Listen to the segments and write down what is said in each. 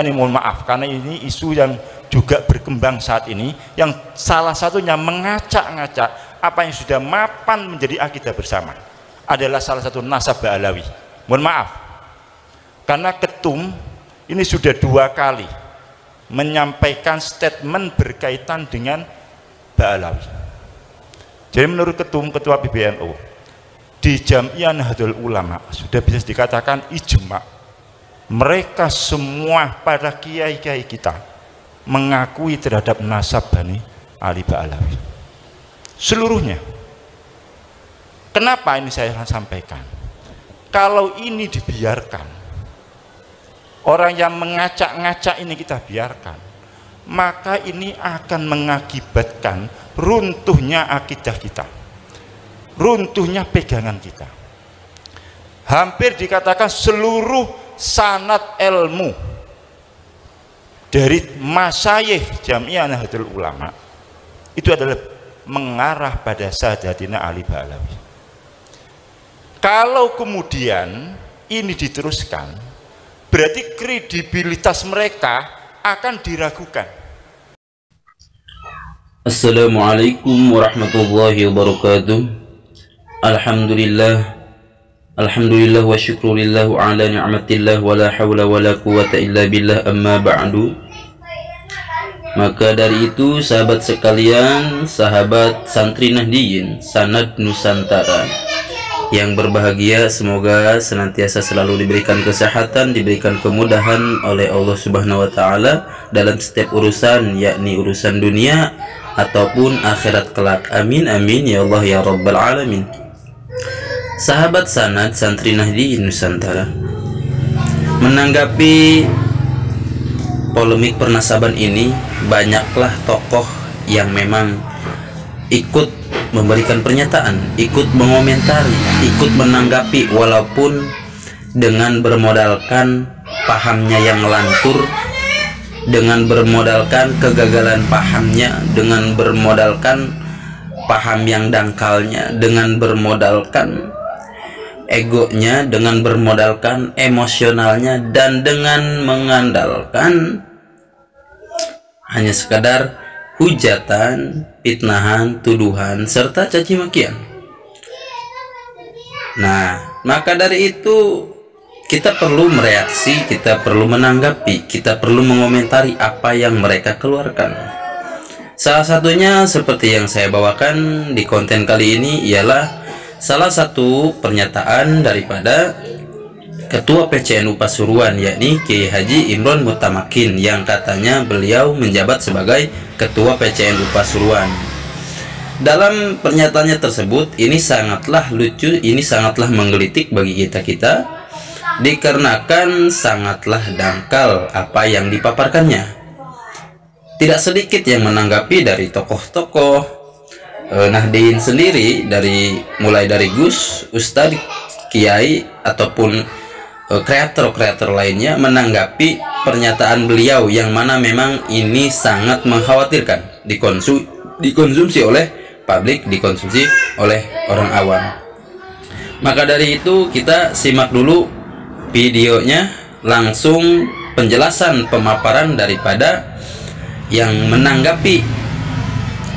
Ini mohon maaf karena ini isu yang juga berkembang saat ini, yang salah satunya mengacak-ngacak apa yang sudah mapan menjadi akidah bersama adalah salah satu nasab Ba'alawi. Mohon maaf karena ketum ini sudah 2 kali menyampaikan statement berkaitan dengan Ba'alawi. Jadi menurut ketua PBNU di Jamiah Nahdlatul Ulama sudah bisa dikatakan ijma, mereka semua para kiai-kiai kita mengakui terhadap nasab Bani Ali Ba'alawi seluruhnya. Kenapa ini saya sampaikan? Kalau ini dibiarkan, orang yang mengacak-ngacak ini kita biarkan, maka ini akan mengakibatkan runtuhnya akidah kita, runtuhnya pegangan kita. Hampir dikatakan seluruh sanad ilmu dari masyayikh Jamiah Nahdlatul Ulama itu adalah mengarah pada Sayyidina Ali Ba'alawi. Kalau kemudian ini diteruskan, berarti kredibilitas mereka akan diragukan. Assalamualaikum warahmatullahi wabarakatuh. Alhamdulillah wa syukurillah ala ni'matillah wa la hawla wa la quwata illa billah, amma ba'du. Maka dari itu sahabat sekalian, sahabat santri Nahdiyin Sanad Nusantara yang berbahagia, semoga senantiasa selalu diberikan kesehatan, diberikan kemudahan oleh Allah Subhanahu wa taala dalam setiap urusan, yakni urusan dunia ataupun akhirat kelak. Amin amin ya Allah ya rabbal alamin. Sahabat sanad santri Nahdiyin Nusantara, menanggapi polemik pernasaban ini, banyaklah tokoh yang memang ikut memberikan pernyataan, ikut mengomentari, ikut menanggapi, walaupun dengan bermodalkan pahamnya yang lantur, dengan bermodalkan kegagalan pahamnya, dengan bermodalkan paham yang dangkalnya, dengan bermodalkan egonya, dengan bermodalkan emosionalnya, dan dengan mengandalkan hanya sekadar hujatan, fitnahan, tuduhan, serta caci makian. Nah, maka dari itu kita perlu mereaksi, kita perlu menanggapi, kita perlu mengomentari apa yang mereka keluarkan. Salah satunya seperti yang saya bawakan di konten kali ini ialah salah satu pernyataan daripada Ketua PCNU Pasuruan, yakni Kiai Haji Imron Mutamakin, yang katanya beliau menjabat sebagai Ketua PCNU Pasuruan. Dalam pernyataannya tersebut, ini sangatlah lucu, ini sangatlah menggelitik bagi kita dikarenakan sangatlah dangkal apa yang dipaparkannya. Tidak sedikit yang menanggapi dari tokoh-tokoh Nahdiyin sendiri, mulai dari Gus, Ustadz, Kiai, ataupun kreator-kreator lainnya, menanggapi pernyataan beliau yang mana memang ini sangat mengkhawatirkan dikonsumsi oleh publik, dikonsumsi oleh orang awam. Maka dari itu kita simak dulu videonya, langsung penjelasan pemaparan daripada yang menanggapi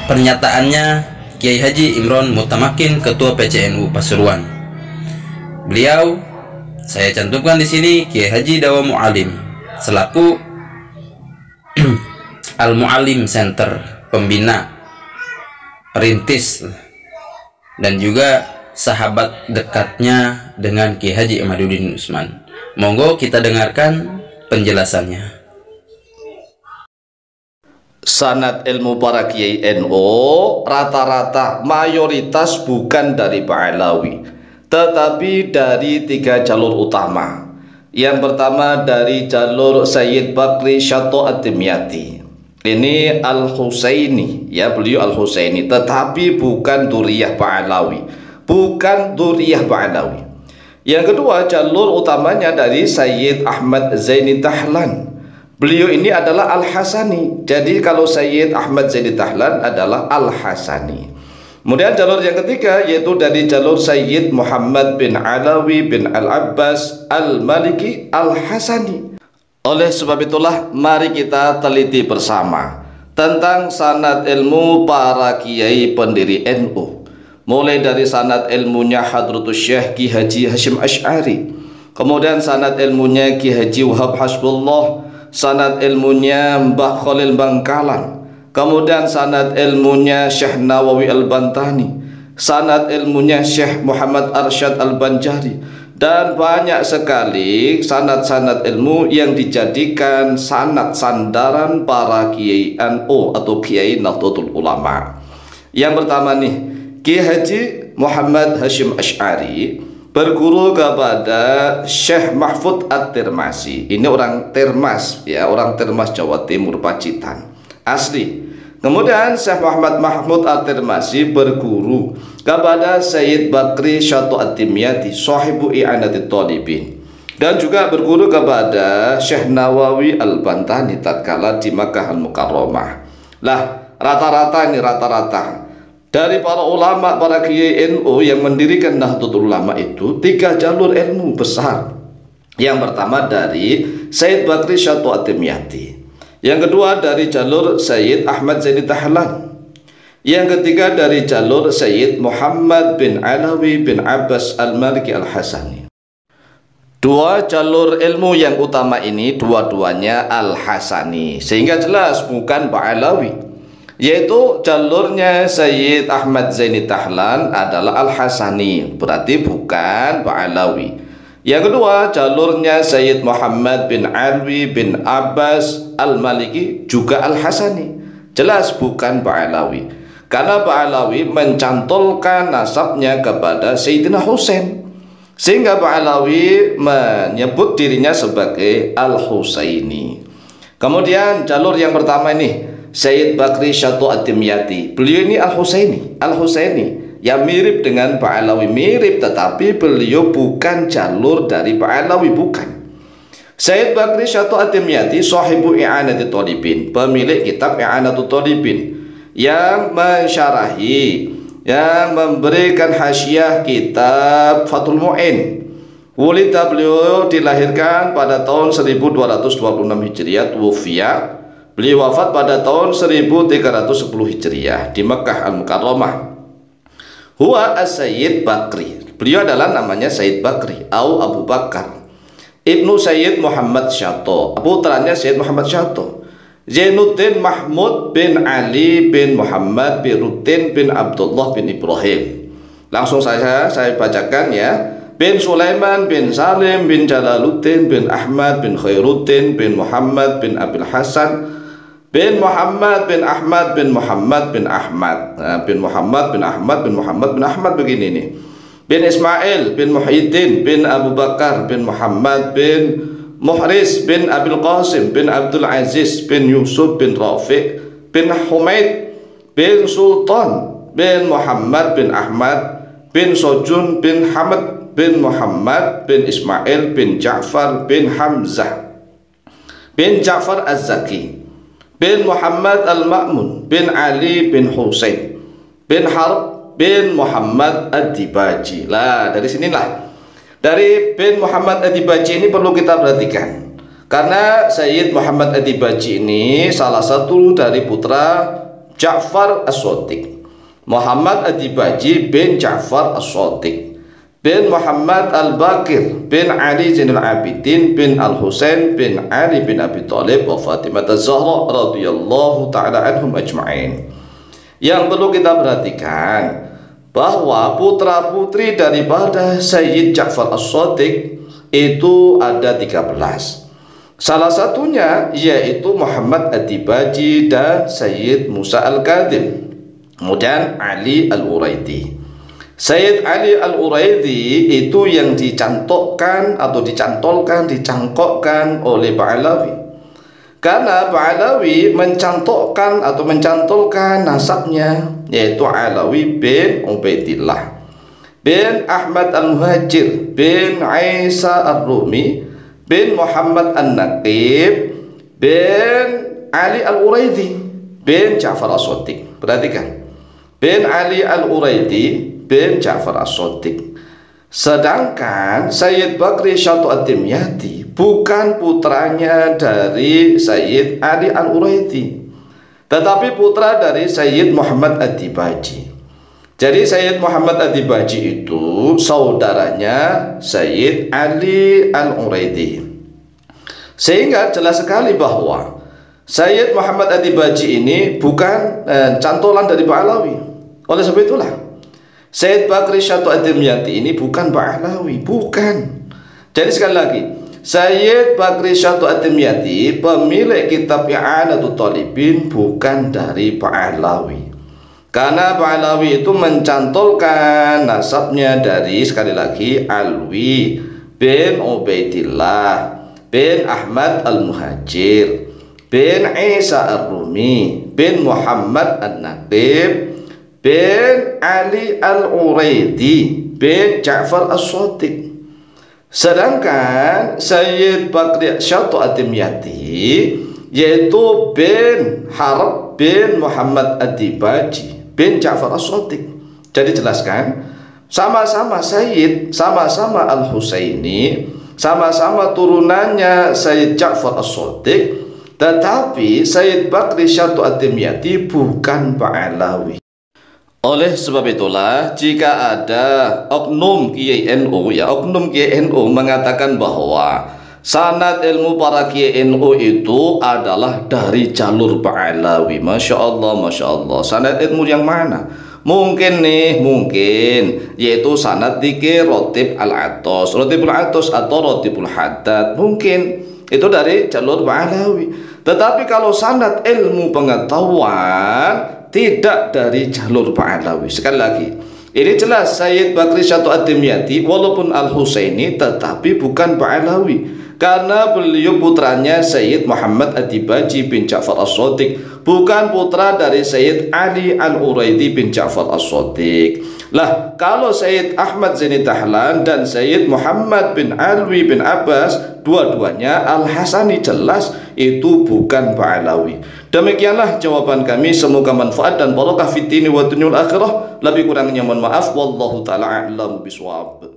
pernyataannya Kiai Haji Imron Mutamakin, Ketua PCNU Pasuruan. Beliau, saya cantumkan di sini, Kiai Haji Dawa Mu'alim selaku Al-Mu'alim Center, pembina, perintis, dan juga sahabat dekatnya dengan Kiai Haji Ahmaduddin Usman. Monggo kita dengarkan penjelasannya. Sanad ilmu para kiai NU rata-rata mayoritas bukan dari Ba'alawi, tetapi dari 3 jalur utama. Yang pertama dari jalur Sayyid Bakri Syato Ad-Dimyati. Ini Al-Husaini, ya, beliau Al-Husaini, tetapi bukan duriyah Ba'alawi, bukan duriyah Ba'alawi. Yang kedua jalur utamanya dari Sayyid Ahmad Zaini Tahlan. Beliau ini adalah Al-Hasani. Jadi kalau Sayyid Ahmad Zaini Tahlan adalah Al-Hasani. Kemudian jalur yang ketiga yaitu dari jalur Sayyid Muhammad bin Alawi bin Al-Abbas Al-Maliki Al-Hasani. Oleh sebab itulah mari kita teliti bersama tentang sanad ilmu para kiai pendiri NU, mulai dari sanad ilmunya Hadratus Syekh Ki Haji Hashim Asy'ari, kemudian sanad ilmunya Ki Haji Wahab Hasbullah, sanad ilmunya Mbah Khalil Bangkalan, kemudian sanad ilmunya Syekh Nawawi Al-Bantani, sanad ilmunya Syekh Muhammad Arsyad Al-Banjari, dan banyak sekali sanad-sanad ilmu yang dijadikan sanad sandaran para kiai NU atau kiai Nahdlatul Ulama. Yang pertama nih, Ki Haji Muhammad Hashim Asy'ari berguru kepada Syekh Mahfud At-Tirmasi. Ini orang Termas ya, orang Termas Jawa Timur, Pacitan asli. Kemudian Syekh Muhammad Mahmud At-Tirmasi berguru kepada Sayyid Bakri Syato At-Timyati, sahibu I'anatit Talibin, dan juga berguru kepada Syekh Nawawi Al-Bantani tatkala di Makkah Al-Mukarramah. Lah, rata-rata dari para ulama, para kiai NU yang mendirikan Nahdlatul Ulama itu 3 jalur ilmu besar. Yang pertama dari Sayyid Bakri Syato At-Timyati, yang kedua dari jalur Sayyid Ahmad Zaini Tahlan, yang ketiga dari jalur Sayyid Muhammad bin Alawi bin Abbas Al-Maliki Al-Hasani. 2 jalur ilmu yang utama ini dua-duanya Al-Hasani, sehingga jelas bukan Ba'alawi, yaitu jalurnya Sayyid Ahmad Zaini Tahlan adalah Al-Hasani, berarti bukan Ba'alawi. Yang kedua jalurnya Sayyid Muhammad bin Alwi bin Abbas Al-Maliki juga Al-Hasani, jelas bukan Ba'alawi, karena Ba'alawi mencantolkan nasabnya kepada Sayyidina Husain, sehingga Ba'alawi menyebut dirinya sebagai Al-Husaini. Kemudian jalur yang pertama ini Sayyid Bakri Syato At-Timyati, beliau ini Al-Husaini yang mirip dengan Ba'alawi, mirip, tetapi beliau bukan jalur dari Ba'alawi, bukan. Sayyid Bakri Syato At-Timyati sahibu I'anatit Talibin, pemilik kitab I'anatul Talibin, yang mensyarahi, yang memberikan hasyiah kitab Fathul Mu'in. Wulida, beliau dilahirkan pada tahun 1226 Hijriah, tuwfiya, beliau wafat pada tahun 1310 Hijriah di Makkah Al-Mukarramah. Huwa as-Sayyid Bakri, beliau adalah namanya Sayyid Bakri atau Abu Bakar Ibnu Sayyid Muhammad Syato, putranya Sayyid Muhammad Syato, Zainuddin Mahmud bin Ali bin Muhammad bin Rutin bin Abdullah bin Ibrahim. Langsung saya bacakan ya. Bin Sulaiman bin Salim bin Jalaluddin bin Ahmad bin Khairuddin bin Muhammad bin Abil Hasan bin Muhammad bin Ahmad bin Muhammad bin Ahmad, bin Muhammad bin Ahmad bin Muhammad bin Ahmad, begini nih. Bin Ismail bin Muhyiddin bin Abu Bakar bin Muhammad bin Muhris bin Abil Qasim bin Abdul Aziz bin Yusuf bin Rafiq bin Humaid bin Sultan bin Muhammad bin Ahmad bin Sojun bin Hamad bin Muhammad bin Ismail bin Ja'far bin Hamzah bin Ja'far Az-Zaki bin Muhammad Al-Ma'mun bin Ali bin Husain bin Harb bin Muhammad Ad-Dibaji. Lah, dari sinilah, dari bin Muhammad Ad-Dibaji ini perlu kita perhatikan, karena Sayyid Muhammad Ad-Dibaji ini salah satu dari putra Ja'far As-Shadiq. Muhammad Ad-Dibaji bin Ja'far As-Shadiq bin Muhammad Al-Bakir bin Ali Zainul Abidin bin Al-Husain bin Ali bin Abi Thalib wa Fatimah Az-Zahra radhiyallahu ta'ala anhum ajma'in. Yang perlu kita perhatikan bahwa putra-putri daripada Sayyid Ja'far As-Shadiq itu ada 13. Salah satunya yaitu Muhammad Ad-Dibaji dan Sayyid Musa Al-Kadhim, kemudian Ali Al-Uraidi. Sayyid Ali Al-Uraidi itu yang dicantolkan oleh Ba'alawi, karena Ba'alawi mencantolkan nasabnya, yaitu Alawi bin Ubaidillah bin Ahmad Al-Muhajir bin Isa Ar-Rumi bin Muhammad An-Naqib bin Ali Al-Uraidi bin Ja'far As-Shadiq. Perhatikan, bin Ali Al-Uraidi bin Ja'far As-Shadiq. Sedangkan Sayyid Bakri Syato At-Timyati bukan putranya dari Sayyid Ali Al-Uraidi, tetapi putra dari Sayyid Muhammad Ad-Dibaji. Jadi Sayyid Muhammad Ad-Dibaji itu saudaranya Sayyid Ali Al-Uraidi. Sehingga jelas sekali bahwa Sayyid Muhammad Ad-Dibaji ini bukan cantolan dari Ba'alawi. Oleh sebab itulah Sayyid Bakri Syatu Ad-Dimyati ini bukan Ba'alawi, bukan. Jadi sekali lagi, Sayyid Bakri Syatu Ad-Dimyati pemilik kitab I'anatul Talibin bukan dari Ba'alawi. Karena Ba'alawi itu mencantolkan nasabnya dari, sekali lagi, Alwi bin Ubaidillah bin Ahmad Al-Muhajir bin Isa Ar-Rumi bin Muhammad An-Naqib bin Ali Al-Uraidi bin Ja'far As-Shadiq. Sedangkan Sayyid Bakri Syatu Ad-Dimyati yaitu bin Harb bin Muhammad Ad-Dibaji bin Ja'far As-Shadiq. Jadi jelaskan, sama-sama Sayyid, sama-sama Al-Husaini, sama-sama turunannya Sayyid Ja'far As-Shadiq, tetapi Sayyid Bakri Syatu Ad-Dimyati bukan Ba'alawi. Oleh sebab itulah, jika ada oknum Kiai NU, oknum Kiai NU mengatakan bahwa sanad ilmu para Kiai NU itu adalah dari jalur Ba'alawi, Masya Allah, Masya Allah. Sanad ilmu yang mana? Mungkin yaitu sanad dikir Rotib Al-Atos, Rotibul Atos atau Rotibul Haddad, mungkin itu dari jalur Ba'alawi. Tetapi kalau sanad ilmu pengetahuan tidak dari jalur Ba'alawi. Sekali lagi, ini jelas Sayyid Bakri Syatu Ad-Dimyati walaupun Al-Husaini tetapi bukan Ba'alawi, karena beliau putranya Sayyid Muhammad Ad-Dibaji bin Ja'far As-Shadiq, bukan putra dari Sayyid Ali Al-Uraidi bin Ja'far As-Shadiq. Lah, kalau Sayyid Ahmad Zaini Dahlan dan Sayyid Muhammad bin Alwi bin Abbas, dua-duanya Al-Hasani, jelas itu bukan Ba'alawi. Demikianlah jawaban kami, semoga manfaat dan barakah fid dini wa dunyul akhirah. Lebih kurangnya mohon maaf, wallahu taala a'lam bishawab.